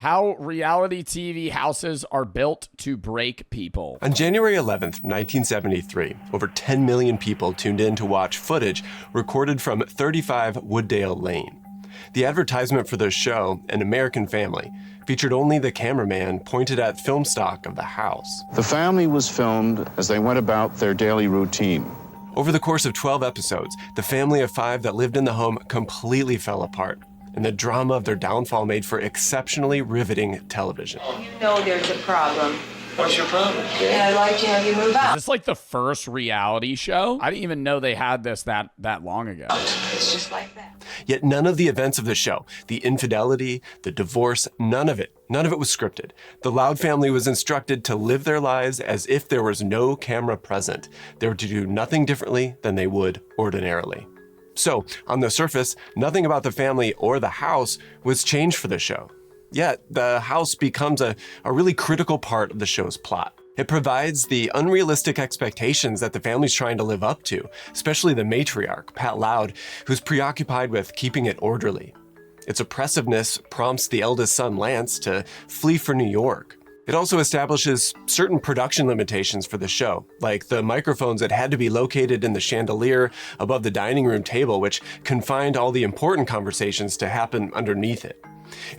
How reality TV houses are built to break people. On January 11th, 1973, over 10 million people tuned in to watch footage recorded from 35 Wooddale Lane. The advertisement for the show, An American Family, featured only the cameraman pointed at film stock of the house. The family was filmed as they went about their daily routine. Over the course of 12 episodes, the family of 5 that lived in the home completely fell apart, and the drama of their downfall made for exceptionally riveting television. You know there's a problem. What's your problem, kid? And I'd like to have you move out. Is this like the first reality show? I didn't even know they had this that long ago. It's just like that. Yet none of the events of the show, the infidelity, the divorce, none of it was scripted. The Loud family was instructed to live their lives as if there was no camera present. They were to do nothing differently than they would ordinarily. So, on the surface, nothing about the family or the house was changed for the show. Yet, the house becomes a really critical part of the show's plot. It provides the unrealistic expectations that the family's trying to live up to, especially the matriarch, Pat Loud, who's preoccupied with keeping it orderly. Its oppressiveness prompts the eldest son, Lance, to flee for New York. It also establishes certain production limitations for the show, like the microphones that had to be located in the chandelier above the dining room table, which confined all the important conversations to happen underneath it.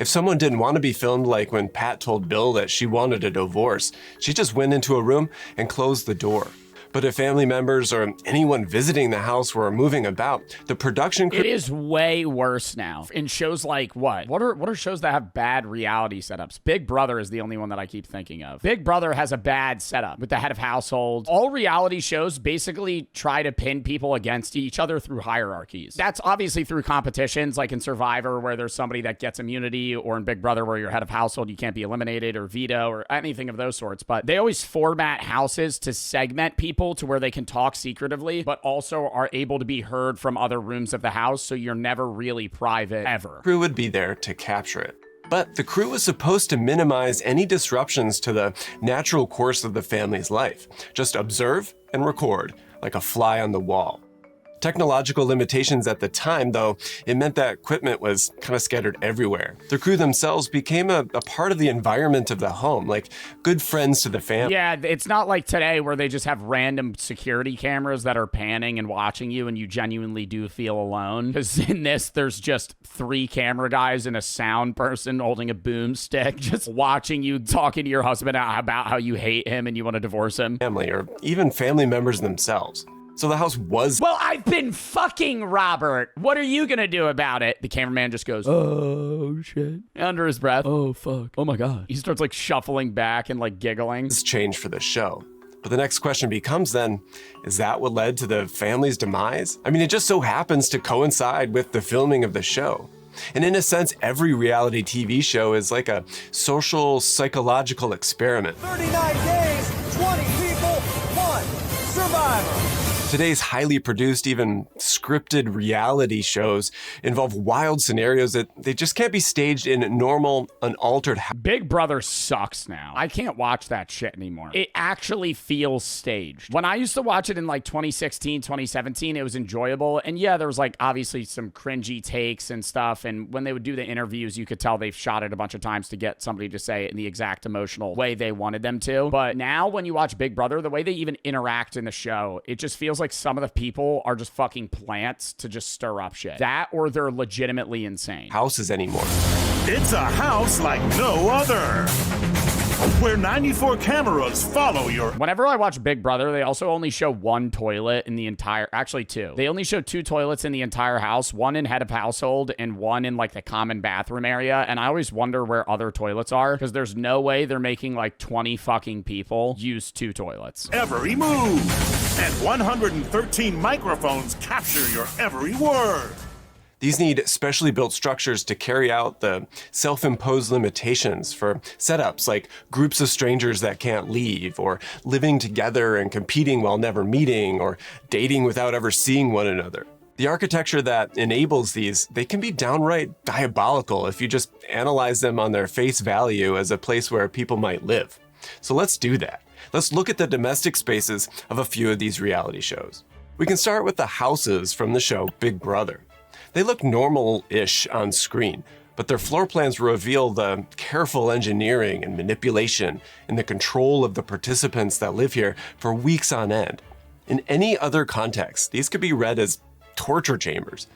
If someone didn't want to be filmed, like when Pat told Bill that she wanted a divorce, she just went into a room and closed the door. But if family members or anyone visiting the house were moving about, the production crew... It is way worse now. In shows like what? What are shows that have bad reality setups? Big Brother is the only one that I keep thinking of. Big Brother has a bad setup with the head of household. All reality shows basically try to pin people against each other through hierarchies. That's obviously through competitions, like in Survivor, where there's somebody that gets immunity, or in Big Brother, where you're head of household, you can't be eliminated, or veto, or anything of those sorts. But they always format houses to segment people to where they can talk secretively, but also are able to be heard from other rooms of the house, so you're never really private, ever. Crew would be there to capture it. But the crew was supposed to minimize any disruptions to the natural course of the family's life. Just observe and record, like a fly on the wall. Technological limitations at the time, though, it meant that equipment was kind of scattered everywhere. The crew themselves became a part of the environment of the home, like good friends to the family. Yeah, it's not like today where they just have random security cameras that are panning and watching you and you genuinely do feel alone. Because in this, there's just 3 camera guys and a sound person holding a boomstick, just watching you talking to your husband about how you hate him and you want to divorce him. Family, or even family members themselves. So the house was... Well, I've been fucking Robert. What are you gonna do about it? The cameraman just goes, oh, shit. Under his breath. Oh, fuck. Oh, my God. He starts, like, shuffling back and, like, giggling. This changed for the show. But the next question becomes then, is that what led to the family's demise? I mean, it just so happens to coincide with the filming of the show. And in a sense, every reality TV show is like a social, psychological experiment. 39 days, 20 people, 1 survivor. Today's highly produced, even scripted reality shows involve wild scenarios that they just can't be staged in normal, unaltered Big Brother sucks now. I can't watch that shit anymore. It actually feels staged. When I used to watch it in like 2016, 2017, it was enjoyable. And yeah, there was like obviously some cringy takes and stuff. And when they would do the interviews, you could tell they've shot it a bunch of times to get somebody to say it in the exact emotional way they wanted them to. But now when you watch Big Brother, the way they even interact in the show, it just feels like some of the people are just fucking plants to just stir up shit. That or they're legitimately insane. houses anymore. It's a house like no other, where 94 cameras follow your... Whenever I watch Big Brother, they also only show 1 toilet in the entire... Actually, 2. They only show 2 toilets in the entire house, 1 in head of household and 1 in, like, the common bathroom area. And I always wonder where other toilets are, because there's no way they're making, like, 20 fucking people use 2 toilets. Every move, and 113 microphones capture your every word. These need specially built structures to carry out the self-imposed limitations for setups like groups of strangers that can't leave, or living together and competing while never meeting, or dating without ever seeing one another. The architecture that enables these, they can be downright diabolical if you just analyze them on their face value as a place where people might live. So let's do that. Let's look at the domestic spaces of a few of these reality shows. We can start with the houses from the show Big Brother. They look normal-ish on screen, but their floor plans reveal the careful engineering and manipulation and the control of the participants that live here for weeks on end. In any other context, these could be read as torture chambers.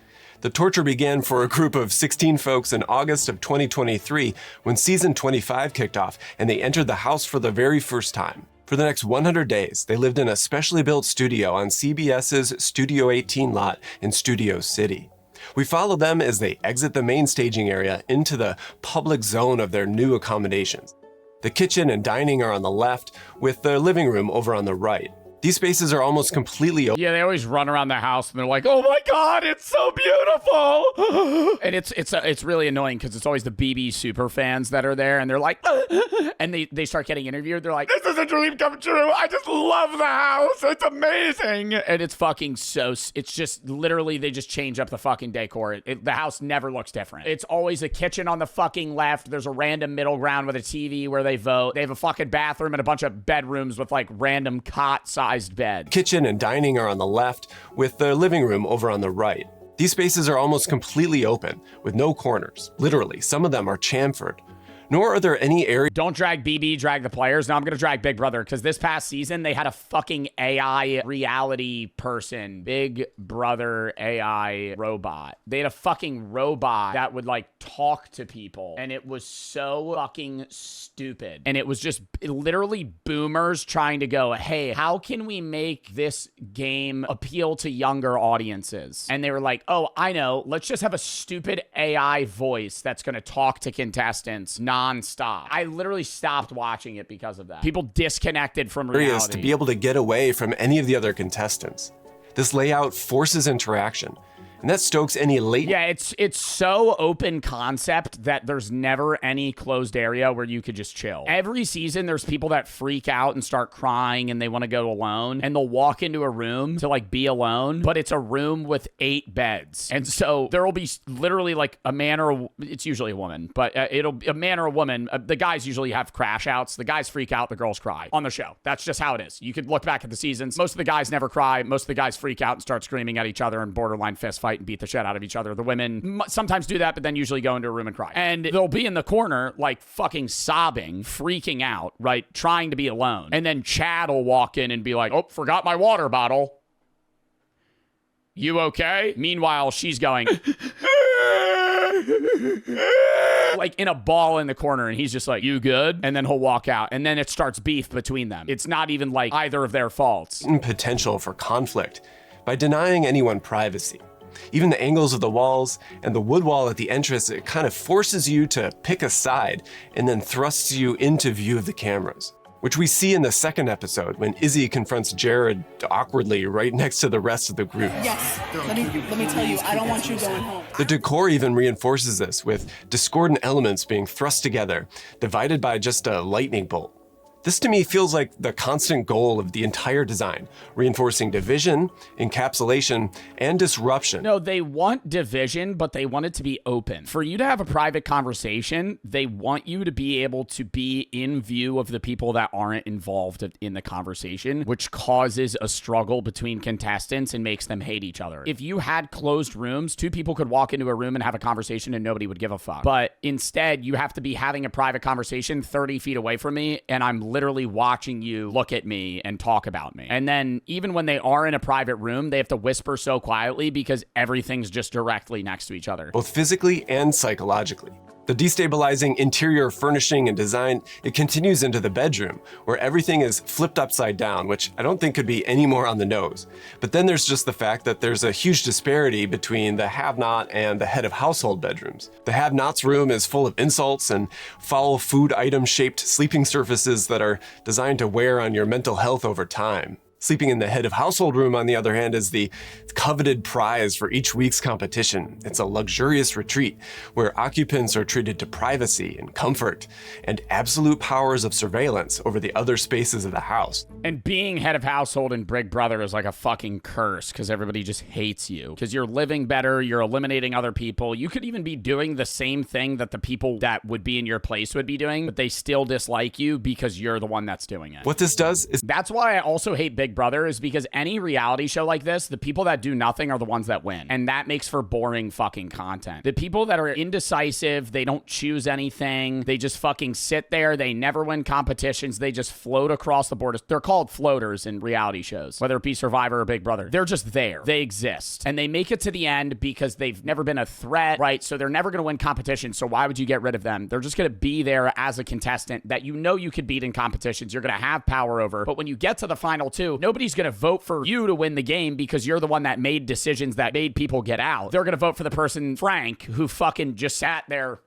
The torture began for a group of 16 folks in August of 2023 when season 25 kicked off and they entered the house for the very first time. For the next 100 days, they lived in a specially built studio on CBS's Studio 18 lot in Studio City. We follow them as they exit the main staging area into the public zone of their new accommodations. The kitchen and dining are on the left, with the living room over on the right. These spaces are almost completely open. Yeah, they always run around the house and they're like, "Oh my God, it's so beautiful!" And it's really annoying because it's always the BB super fans that are there, and they're like, and they start getting interviewed. They're like, "This is a dream come true. I just love the house. It's amazing." And it's fucking it's just literally they just change up the fucking decor. The house never looks different. It's always a kitchen on the fucking left. There's a random middle ground with a TV where they vote. They have a fucking bathroom and a bunch of bedrooms with like random cot size bed. Kitchen and dining are on the left, with the living room over on the right. These spaces are almost completely open, with no corners. Literally, some of them are chamfered. Nor are there any areas. Don't drag BB, drag the players. Now I'm going to drag Big Brother because this past season they had a fucking AI reality person. Big Brother AI robot. They had a fucking robot that would like talk to people, and it was so fucking stupid. And it was just literally boomers trying to go, "Hey, how can we make this game appeal to younger audiences?" And they were like, "Oh, I know. Let's just have a stupid AI voice that's going to talk to contestants non-stop." I literally stopped watching it because of that. People disconnected from reality. To be able to get away from any of the other contestants. This layout forces interaction, and that stokes any latent. Yeah, it's so open concept that there's never any closed area where you could just chill. Every season, there's people that freak out and start crying and they want to go alone, and they'll walk into a room to like be alone, but it's a room with 8 beds. And so there will be literally like a man or it's usually a woman, but it'll a man or a woman. The guys usually have crash outs. The guys freak out, the girls cry on the show. That's just how it is. You could look back at the seasons. Most of the guys never cry. Most of the guys freak out and start screaming at each other and borderline fist fight and beat the shit out of each other. The women sometimes do that, but then usually go into a room and cry. And they'll be in the corner, like fucking sobbing, freaking out, right? Trying to be alone. And then Chad will walk in and be like, "Oh, forgot my water bottle. You okay?" Meanwhile, she's going like in a ball in the corner, and he's just like, "You good?" And then he'll walk out, and then it starts beef between them. It's not even like either of their faults. Potential for conflict by denying anyone privacy. Even the angles of the walls and the wood wall at the entrance, it kind of forces you to pick a side and then thrusts you into view of the cameras, which we see in the second episode when Izzy confronts Jared awkwardly right next to the rest of the group. Yes, let me tell you, I don't want you going home. The decor even reinforces this, with discordant elements being thrust together, divided by just a lightning bolt. This to me feels like the constant goal of the entire design, reinforcing division, encapsulation, and disruption. No, they want division, but they want it to be open. For you to have a private conversation, they want you to be able to be in view of the people that aren't involved in the conversation, which causes a struggle between contestants and makes them hate each other. If you had closed rooms, 2 people could walk into a room and have a conversation and nobody would give a fuck. But instead, you have to be having a private conversation 30 feet away from me, and I'm literally watching you look at me and talk about me. And then even when they are in a private room, they have to whisper so quietly because everything's just directly next to each other. Both physically and psychologically. The destabilizing interior furnishing and design, it continues into the bedroom, where everything is flipped upside down, which I don't think could be any more on the nose. But then there's just the fact that there's a huge disparity between the have-not and the head of household bedrooms. The have-not's room is full of insults and foul food item-shaped sleeping surfaces that are designed to wear on your mental health over time. Sleeping in the head of household room, on the other hand, is the coveted prize for each week's competition. It's a luxurious retreat where occupants are treated to privacy and comfort and absolute powers of surveillance over the other spaces of the house. And being head of household in Big Brother is like a fucking curse because everybody just hates you. Because you're living better, you're eliminating other people. You could even be doing the same thing that the people that would be in your place would be doing, but they still dislike you because you're the one that's doing it. What this does is... That's why I also hate Big Big Brother is because any reality show like this, the people that do nothing are the ones that win. And that makes for boring fucking content. The people that are indecisive, they don't choose anything. They just fucking sit there. They never win competitions. They just float across the board. They're called floaters in reality shows, whether it be Survivor or Big Brother. They're just there. They exist. And they make it to the end because they've never been a threat, right? So they're never going to win competitions. So why would you get rid of them? They're just going to be there as a contestant that you know you could beat in competitions. You're going to have power over. But when you get to the final two, nobody's going to vote for you to win the game because you're the one that made decisions that made people get out. They're going to vote for the person, Frank, who fucking just sat there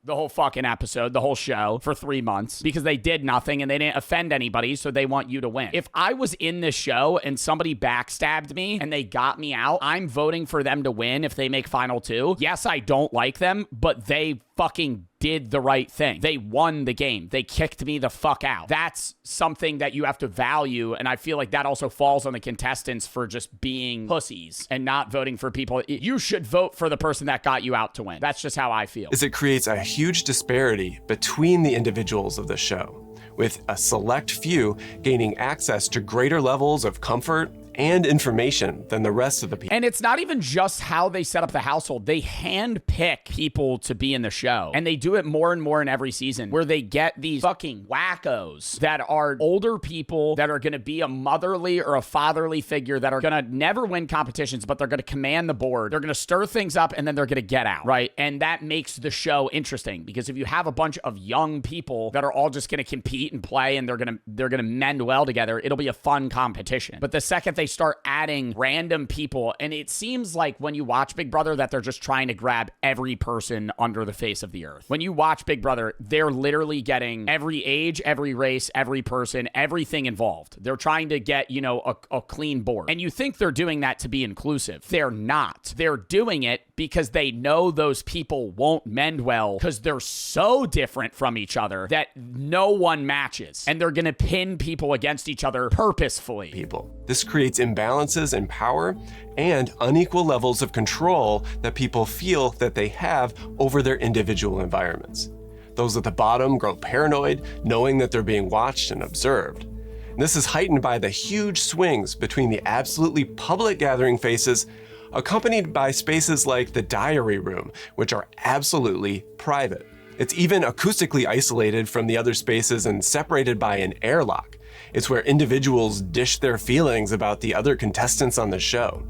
the whole fucking episode, the whole show for 3 months because they did nothing and they didn't offend anybody, so they want you to win. If I was in this show and somebody backstabbed me and they got me out, I'm voting for them to win if they make final two. Yes, I don't like them, but they fucking did the right thing. They won the game. They kicked me the fuck out. That's something that you have to value, and I feel like that also falls on the contestants for just being pussies and not voting for people. You should vote for the person that got you out to win. That's just how I feel. Is it creates a huge disparity between the individuals of the show, with a select few gaining access to greater levels of comfort and information than the rest of the people. And it's not even just how they set up the household. They handpick people to be in the show. And they do it more and more in every season where they get these fucking wackos that are older people that are going to be a motherly or a fatherly figure that are going to never win competitions, but they're going to command the board. They're going to stir things up and then they're going to get out, right? And that makes the show interesting because if you have a bunch of young people that are all just going to compete and play and they're going to mend well together, it'll be a fun competition. But the second they start adding random people, and it seems like when you watch Big Brother that they're just trying to grab every person under the face of the earth. When you watch Big Brother, they're literally getting every age, every race, every person, everything involved. They're trying to get, you know, a clean board. And you think they're doing that to be inclusive. They're not. They're doing it because they know those people won't mend well because they're so different from each other that no one matches. And they're going to pin people against each other purposefully. This creates imbalances in power and unequal levels of control that people feel that they have over their individual environments. Those at the bottom grow paranoid, knowing that they're being watched and observed. And this is heightened by the huge swings between the absolutely public gathering faces accompanied by spaces like the diary room, which are absolutely private. It's even acoustically isolated from the other spaces and separated by an airlock. It's where individuals dish their feelings about the other contestants on the show.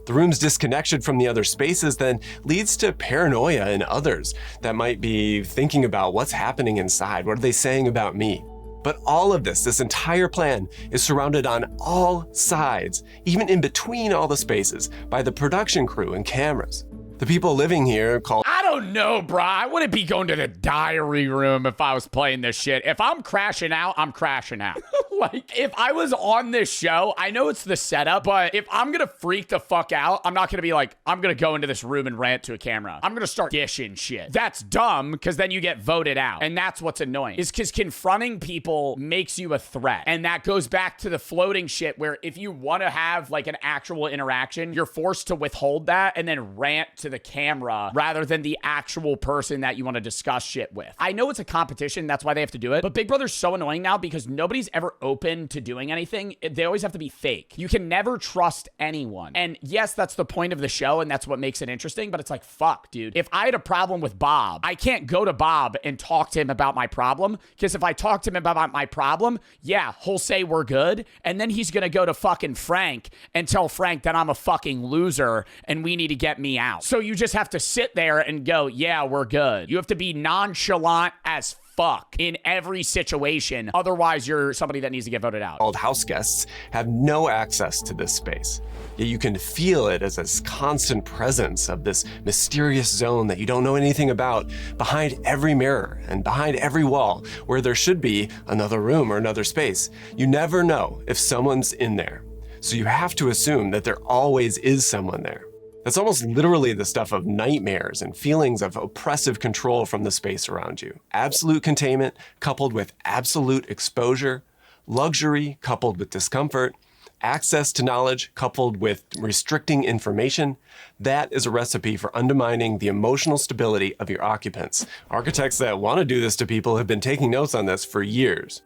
The room's disconnection from the other spaces then leads to paranoia in others that might be thinking about what's happening inside. What are they saying about me? But all of this entire plan is surrounded on all sides, even in between all the spaces, by the production crew and cameras. The people living here call. I don't know, bro. I wouldn't be going to the diary room if I was playing this shit. If I'm crashing out, I'm crashing out. Like, if I was on this show, I know it's the setup, but if I'm going to freak the fuck out, I'm not going to be like, I'm going to go into this room and rant to a camera. I'm going to start dishing shit. That's dumb because then you get voted out. And that's what's annoying is because confronting people makes you a threat. And that goes back to the floating shit where if you want to have like an actual interaction, you're forced to withhold that and then rant to the camera rather than the actual person that you want to discuss shit with. I know it's a competition. That's why they have to do it. But Big Brother's so annoying now because nobody's ever open to doing anything. They always have to be fake. You can never trust anyone. And yes, that's the point of the show and that's what makes it interesting, but it's like, fuck, dude. If I had a problem with Bob, I can't go to Bob and talk to him about my problem because if I talk to him about my problem, yeah, he'll say we're good. And then he's going to go to fucking Frank and tell Frank that I'm a fucking loser and we need to get me out. So you just have to sit there and go, yeah, we're good. You have to be nonchalant as fuck in every situation. Otherwise, you're somebody that needs to get voted out. Called house guests have no access to this space. Yet you can feel it as this constant presence of this mysterious zone that you don't know anything about behind every mirror and behind every wall where there should be another room or another space. You never know if someone's in there. So you have to assume that there always is someone there. That's almost literally the stuff of nightmares and feelings of oppressive control from the space around you. Absolute containment coupled with absolute exposure, luxury coupled with discomfort, access to knowledge coupled with restricting information, that is a recipe for undermining the emotional stability of your occupants. Architects that want to do this to people have been taking notes on this for years.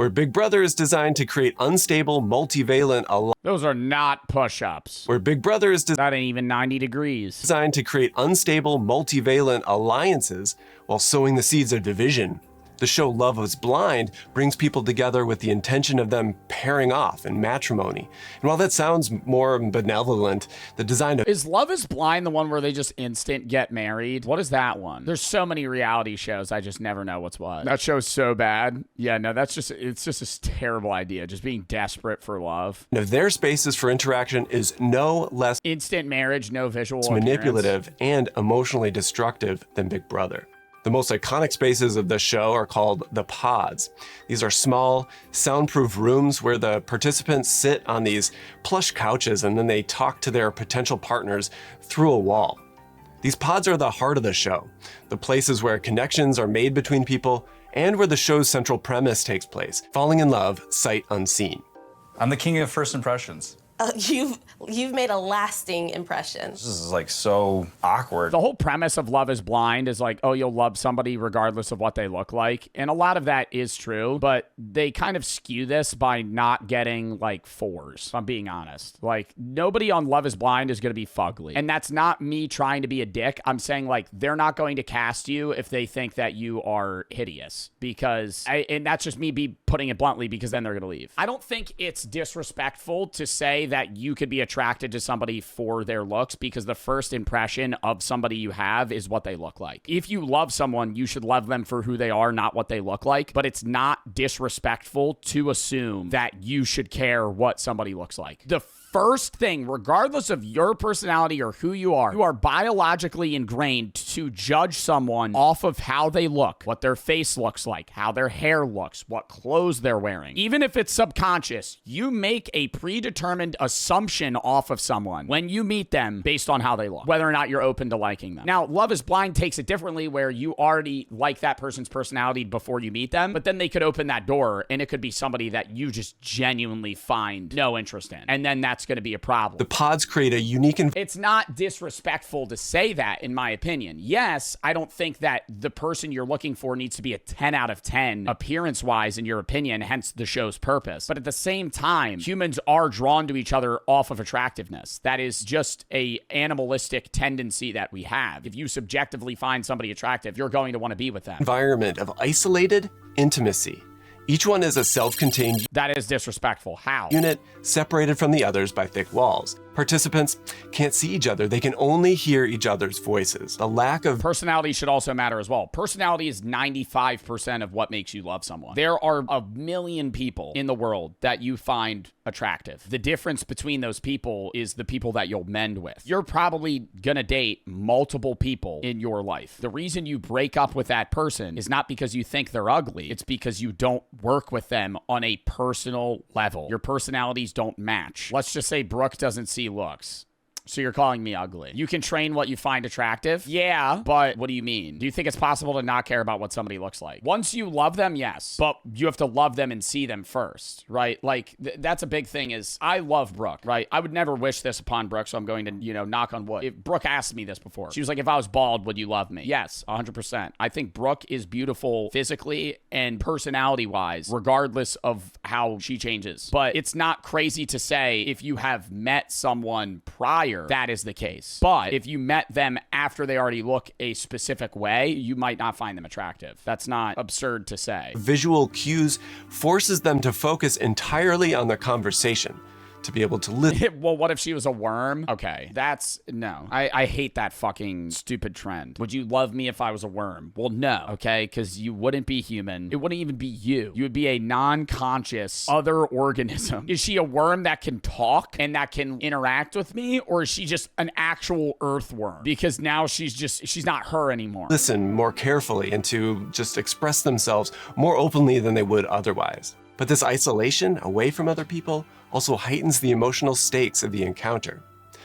where Big Brother is designed to create unstable, multivalent Those are not push-ups. where Big Brother is That ain't even 90 degrees. designed to create unstable, multivalent alliances while sowing the seeds of division. The show Love is Blind brings people together with the intention of them pairing off in matrimony. And while that sounds more benevolent, the design of Is Love is Blind the one where they just instant get married? What is that one? There's so many reality shows, I just never know what's what. That show's so bad. Yeah, no, it's just a terrible idea. Just being desperate for love. their spaces for interaction is no less Instant marriage, no visual appearance. manipulative and emotionally destructive than Big Brother. The most iconic spaces of the show are called the pods. These are small, soundproof rooms where the participants sit on these plush couches and then they talk to their potential partners through a wall. These pods are the heart of the show, the places where connections are made between people and where the show's central premise takes place, falling in love sight unseen. I'm the king of first impressions. You've made a lasting impression. This is like so awkward. The whole premise of Love is Blind is like, oh, you'll love somebody regardless of what they look like. And a lot of that is true, but they kind of skew this by not getting like 4s, if I'm being honest. Like, nobody on Love is Blind is going to be fugly. And that's not me trying to be a dick. I'm saying like, they're not going to cast you if they think that you are hideous and that's just me putting it bluntly, because then they're going to leave. I don't think it's disrespectful to say that you could be attracted to somebody for their looks, because the first impression of somebody you have is what they look like. If you love someone, you should love them for who they are, not what they look like. But it's not disrespectful to assume that you should care what somebody looks like. The first thing, regardless of your personality or who you are biologically ingrained to judge someone off of how they look, what their face looks like, how their hair looks, what clothes they're wearing. Even if it's subconscious, you make a predetermined assumption off of someone when you meet them based on how they look, whether or not you're open to liking them. Now, Love is Blind takes it differently, where you already like that person's personality before you meet them, but then they could open that door and it could be somebody that you just genuinely find no interest in. And then that's going to be a problem. The pods create a unique It's not disrespectful to say that, in my opinion. Yes, I don't think that the person you're looking for needs to be a 10 out of 10 appearance-wise, in your opinion, hence the show's purpose. But at the same time, humans are drawn to each other off of attractiveness. That is just a animalistic tendency that we have. If you subjectively find somebody attractive, you're going to want to be with them. environment of isolated intimacy. Each one is a self-contained That is disrespectful. How? unit separated from the others by thick walls. Participants can't see each other. They can only hear each other's voices. The lack of Personality should also matter as well. Personality is 95% of what makes you love someone. There are a million people in the world that you find attractive. The difference between those people is the people that you'll mend with. You're probably gonna date multiple people in your life. The reason you break up with that person is not because you think they're ugly. It's because you don't work with them on a personal level. Your personalities don't match. Let's just say Brooke doesn't see looks. So you're calling me ugly. You can train what you find attractive? Yeah, but what do you mean? Do you think it's possible to not care about what somebody looks like? Once you love them, yes. But you have to love them and see them first, right? Like, that's a big thing is, I love Brooke, right? I would never wish this upon Brooke, so I'm going to, knock on wood. If Brooke asked me this before, she was like, if I was bald, would you love me? Yes, 100%. I think Brooke is beautiful physically and personality-wise, regardless of how she changes. But it's not crazy to say if you have met someone prior, that is the case. But if you met them after they already look a specific way, you might not find them attractive. That's not absurd to say. visual cues forces them to focus entirely on the conversation, to be able to listen. Well, what if she was a worm? Okay, no. I hate that fucking stupid trend. Would you love me if I was a worm? Well, no, okay, because you wouldn't be human. It wouldn't even be you. You would be a non-conscious other organism. Is she a worm that can talk and that can interact with me, or is she just an actual earthworm? Because now she's not her anymore. Listen more carefully and to just express themselves more openly than they would otherwise. But this isolation away from other people also heightens the emotional stakes of the encounter.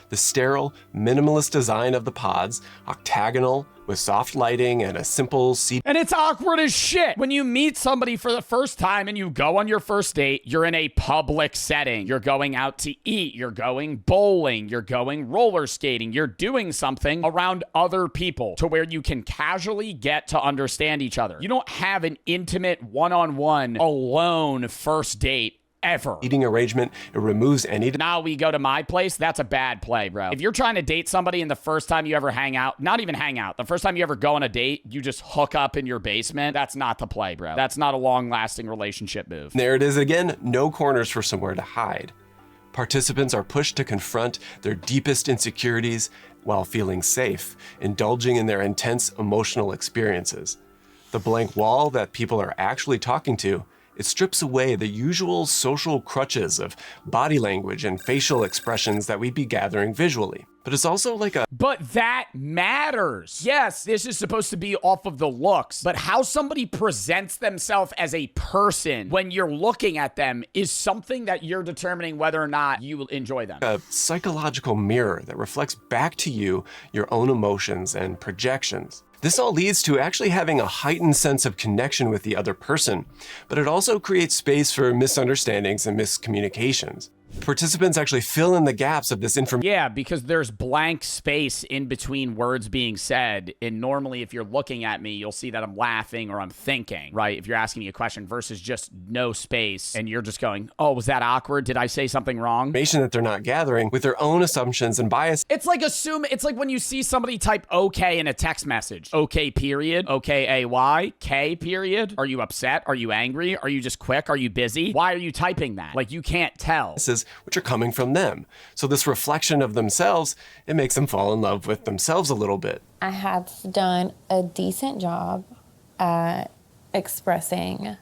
The sterile, minimalist design of the pods, octagonal, with soft lighting and a simple seat. And it's awkward as shit. When you meet somebody for the first time and you go on your first date, you're in a public setting. You're going out to eat. You're going bowling. You're going roller skating. You're doing something around other people to where you can casually get to understand each other. You don't have an intimate one-on-one alone first date ever. Eating arrangement, it removes any. Now we go to my place. That's a bad play, bro. If you're trying to date somebody and the first time you ever hang out, not even hang out, the first time you ever go on a date, you just hook up in your basement. That's not the play, bro. That's not a long-lasting relationship move. There it is again, no corners for somewhere to hide. Participants are pushed to confront their deepest insecurities while feeling safe, indulging in their intense emotional experiences. The blank wall that people are actually talking to, it strips away the usual social crutches of body language and facial expressions that we'd be gathering visually. But it's also like a... But that matters. Yes, this is supposed to be off of the looks, but how somebody presents themselves as a person when you're looking at them is something that you're determining whether or not you will enjoy them. A psychological mirror that reflects back to you your own emotions and projections. This all leads to actually having a heightened sense of connection with the other person, but it also creates space for misunderstandings and miscommunications. Participants actually fill in the gaps of this information. Yeah, because there's blank space in between words being said. And normally, if you're looking at me, you'll see that I'm laughing or I'm thinking, right? If you're asking me a question versus just no space and you're just going, oh, was that awkward? Did I say something wrong? Information that they're not gathering with their own assumptions and bias. It's like it's like when you see somebody type okay in a text message. Okay, period. Okay, AY. K, period. Are you upset? Are you angry? Are you just quick? Are you busy? Why are you typing that? Like, you can't tell. Which are coming from them. So this reflection of themselves, it makes them fall in love with themselves a little bit. I have done a decent job at expressing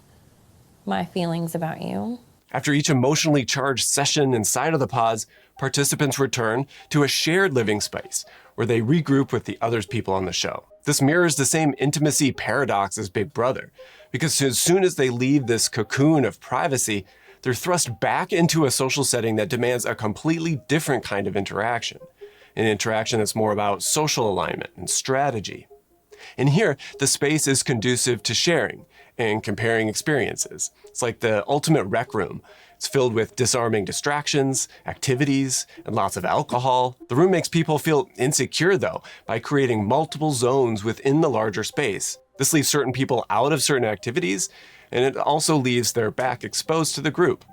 my feelings about you. After each emotionally charged session inside of the pods, participants return to a shared living space where they regroup with the other people on the show. This mirrors the same intimacy paradox as Big Brother, because as soon as they leave this cocoon of privacy, they're thrust back into a social setting that demands a completely different kind of interaction, an interaction that's more about social alignment and strategy. And here, the space is conducive to sharing and comparing experiences. It's like the ultimate rec room. It's filled with disarming distractions, activities, and lots of alcohol. The room makes people feel insecure, though, by creating multiple zones within the larger space. This leaves certain people out of certain activities, and it also leaves their back exposed to the group.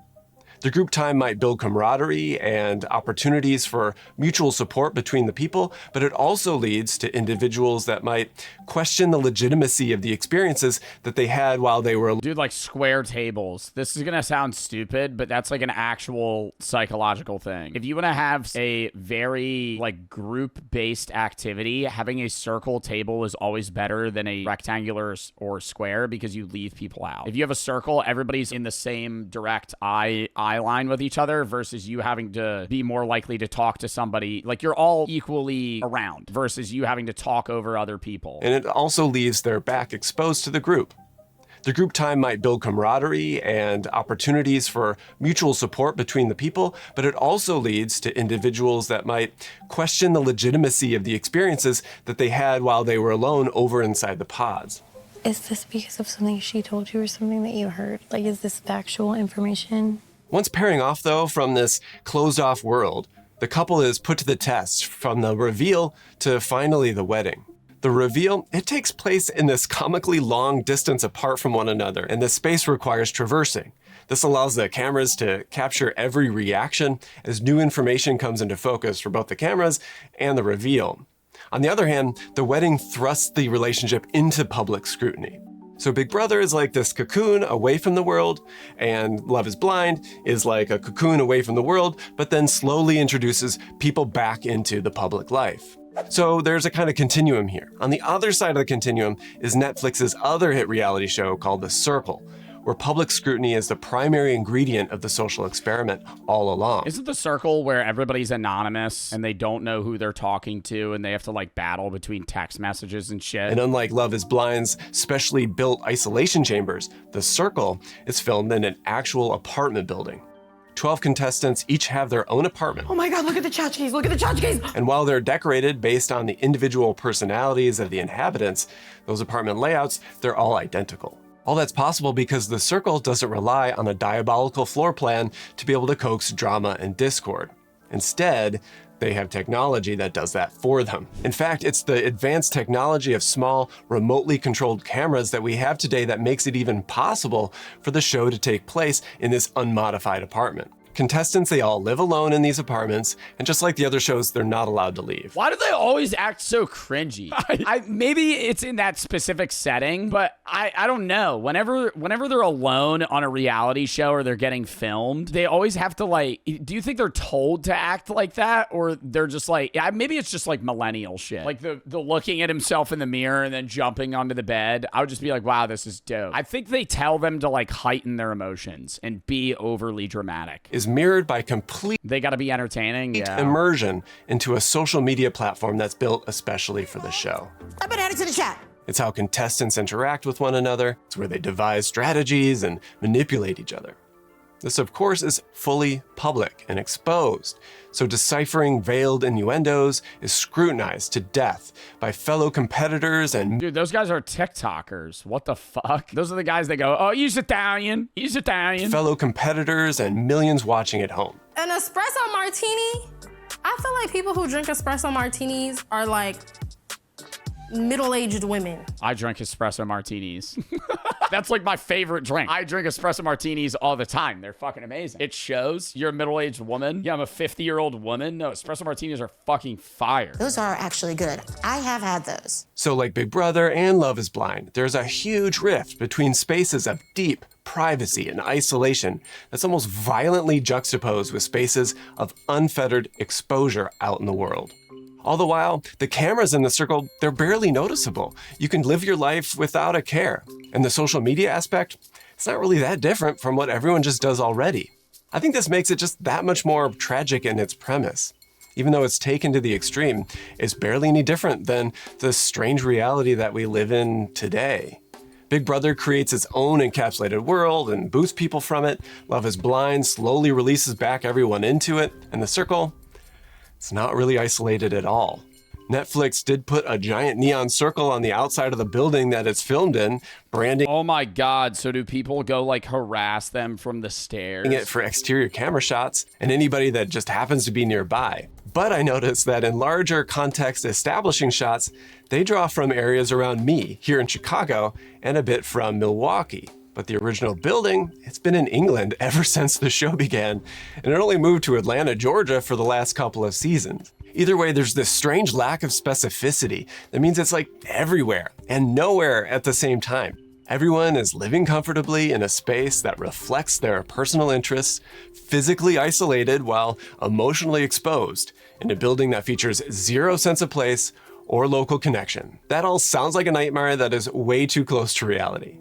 The group time might build camaraderie and opportunities for mutual support between the people, but it also leads to individuals that might question the legitimacy of the experiences that they had while they were... Dude, like square tables. This is gonna sound stupid, but that's like an actual psychological thing. If you want to have a very like group-based activity, having a circle table is always better than a rectangular or square because you leave people out. If you have a circle, everybody's in the same direct eye line with each other versus you having to be more likely to talk to somebody. Like, you're all equally around versus you having to talk over other people. And it also leaves their back exposed to the group. The group time might build camaraderie and opportunities for mutual support between the people, but it also leads to individuals that might question the legitimacy of the experiences that they had while they were alone over inside the pods. Is this because of something she told you or something that you heard? Like, is this factual information? Once pairing off, though, from this closed-off world, the couple is put to the test from the reveal to finally the wedding. The reveal, it takes place in this comically long distance apart from one another, and the space requires traversing. This allows the cameras to capture every reaction as new information comes into focus for both the cameras and the reveal. On the other hand, the wedding thrusts the relationship into public scrutiny. So Big Brother is like this cocoon away from the world, and Love is Blind is like a cocoon away from the world, but then slowly introduces people back into the public life. So there's a kind of continuum here. On the other side of the continuum is Netflix's other hit reality show called The Circle, where public scrutiny is the primary ingredient of the social experiment all along. Isn't The Circle where everybody's anonymous and they don't know who they're talking to and they have to like battle between text messages and shit? And unlike Love is Blind's specially built isolation chambers, The Circle is filmed in an actual apartment building. 12 contestants each have their own apartment. Oh my God, look at the tchotchkes, look at the tchotchkes. And while they're decorated based on the individual personalities of the inhabitants, those apartment layouts, they're all identical. All that's possible because the circle doesn't rely on a diabolical floor plan to be able to coax drama and discord. Instead, they have technology that does that for them. In fact, it's the advanced technology of small, remotely controlled cameras that we have today that makes it even possible for the show to take place in this unmodified apartment. Contestants, they all live alone in these apartments, and just like the other shows, they're not allowed to leave. Why do they always act so cringy? Maybe it's in that specific setting, but I don't know. Whenever they're alone on a reality show or they're getting filmed, they always have to like, do you think they're told to act like that? Or they're just like, maybe it's just like millennial shit. Like the looking at himself in the mirror and then jumping onto the bed. I would just be like, wow, this is dope. I think they tell them to like heighten their emotions and be overly dramatic. Is mirrored by complete They got to be entertaining. Yeah. immersion into a social media platform that's built especially for the show. I've been added to the chat. It's how contestants interact with one another. It's where they devise strategies and manipulate each other. This, of course, is fully public and exposed, so deciphering veiled innuendos is scrutinized to death by fellow competitors and... Dude, those guys are TikTokers. What the fuck? Those are the guys that go, oh, he's Italian. He's Italian. fellow competitors and millions watching at home. An espresso martini? I feel like people who drink espresso martinis are like middle-aged women. I drink espresso martinis. That's like my favorite drink. I drink espresso martinis all the time. They're fucking amazing. It shows you're a middle-aged woman. Yeah, I'm a 50-year-old woman. No, espresso martinis are fucking fire. Those are actually good. I have had those. So like Big Brother and Love is Blind, there's a huge rift between spaces of deep privacy and isolation that's almost violently juxtaposed with spaces of unfettered exposure out in the world. All the while, the cameras in the circle, they're barely noticeable. You can live your life without a care. And the social media aspect, it's not really that different from what everyone just does already. I think this makes it just that much more tragic in its premise. Even though it's taken to the extreme, it's barely any different than the strange reality that we live in today. Big Brother creates its own encapsulated world and boosts people from it. Love is Blind slowly releases back everyone into it. And the circle, it's not really isolated at all. Netflix did put a giant neon circle on the outside of the building that it's filmed in, branding Oh my God. So do people go like harass them from the stairs? it for exterior camera shots and anybody that just happens to be nearby. But I noticed that in larger context establishing shots, they draw from areas around me here in Chicago and a bit from Milwaukee. But the original building, it's been in England ever since the show began, and it only moved to Atlanta, Georgia for the last couple of seasons. Either way, there's this strange lack of specificity that means it's like everywhere and nowhere at the same time. Everyone is living comfortably in a space that reflects their personal interests, physically isolated while emotionally exposed, in a building that features zero sense of place or local connection. That all sounds like a nightmare that is way too close to reality.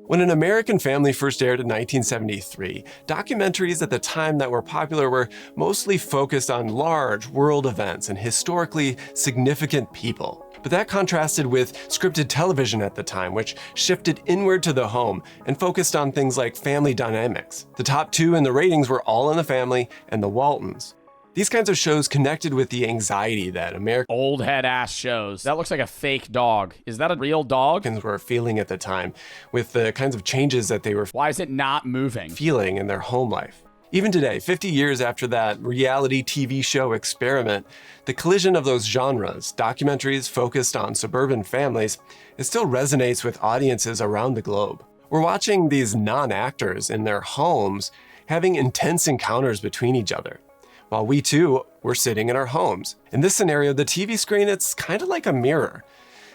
When An American Family first aired in 1973, documentaries at the time that were popular were mostly focused on large world events and historically significant people. But that contrasted with scripted television at the time, which shifted inward to the home and focused on things like family dynamics. The top two in the ratings were All in the Family and The Waltons. These kinds of shows connected with the anxiety that Old head ass shows. That looks like a fake dog. Is that a real dog? Americans were feeling at the time, with the kinds of changes that they were Why is it not moving? feeling in their home life. Even today, 50 years after that reality TV show experiment, the collision of those genres, documentaries focused on suburban families, it still resonates with audiences around the globe. We're watching these non-actors in their homes having intense encounters between each other, while we too were sitting in our homes. In this scenario, the TV screen, it's kind of like a mirror.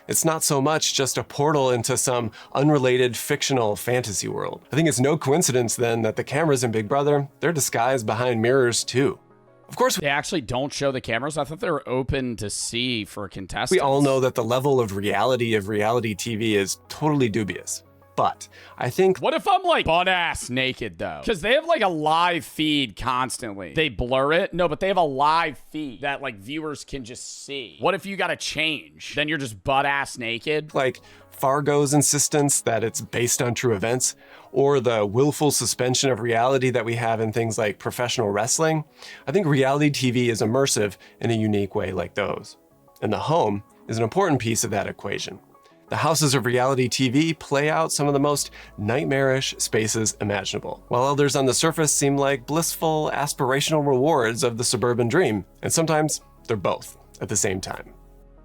It's not so much just a portal into some unrelated fictional fantasy world. I think it's no coincidence then that the cameras in Big Brother, they're disguised behind mirrors too. Of course, They actually don't show the cameras? I thought they were open to see for contestants. we all know that the level of reality TV is totally dubious. But I think What if I'm like butt ass naked though? Because they have like a live feed constantly. They blur it. No, but they have a live feed that like viewers can just see. What if you got to change? Then you're just butt ass naked. like Fargo's insistence that it's based on true events, or the willful suspension of reality that we have in things like professional wrestling, I think reality TV is immersive in a unique way like those. And the home is an important piece of that equation. The houses of reality TV play out some of the most nightmarish spaces imaginable, while others on the surface seem like blissful, aspirational rewards of the suburban dream, and sometimes they're both at the same time.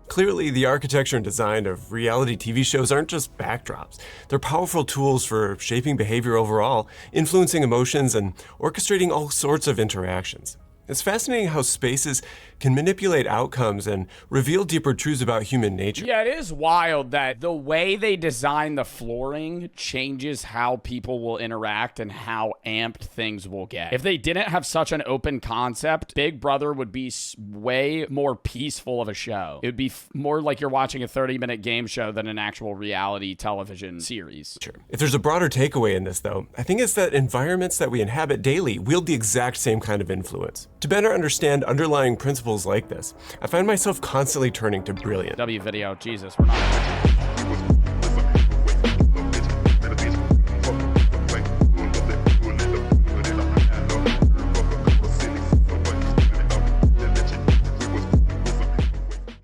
Clearly, the architecture and design of reality TV shows aren't just backdrops. They're powerful tools for shaping behavior overall, influencing emotions, and orchestrating all sorts of interactions. It's fascinating how spaces can manipulate outcomes and reveal deeper truths about human nature. Yeah, it is wild that the way they design the flooring changes how people will interact and how amped things will get. If they didn't have such an open concept, Big Brother would be way more peaceful of a show. It would be more like you're watching a 30-minute game show than an actual reality television series. Sure. If there's a broader takeaway in this, though, I think it's that environments that we inhabit daily wield the exact same kind of influence. To better understand underlying principles like this, I find myself constantly turning to Brilliant. W Video, Jesus, we're not.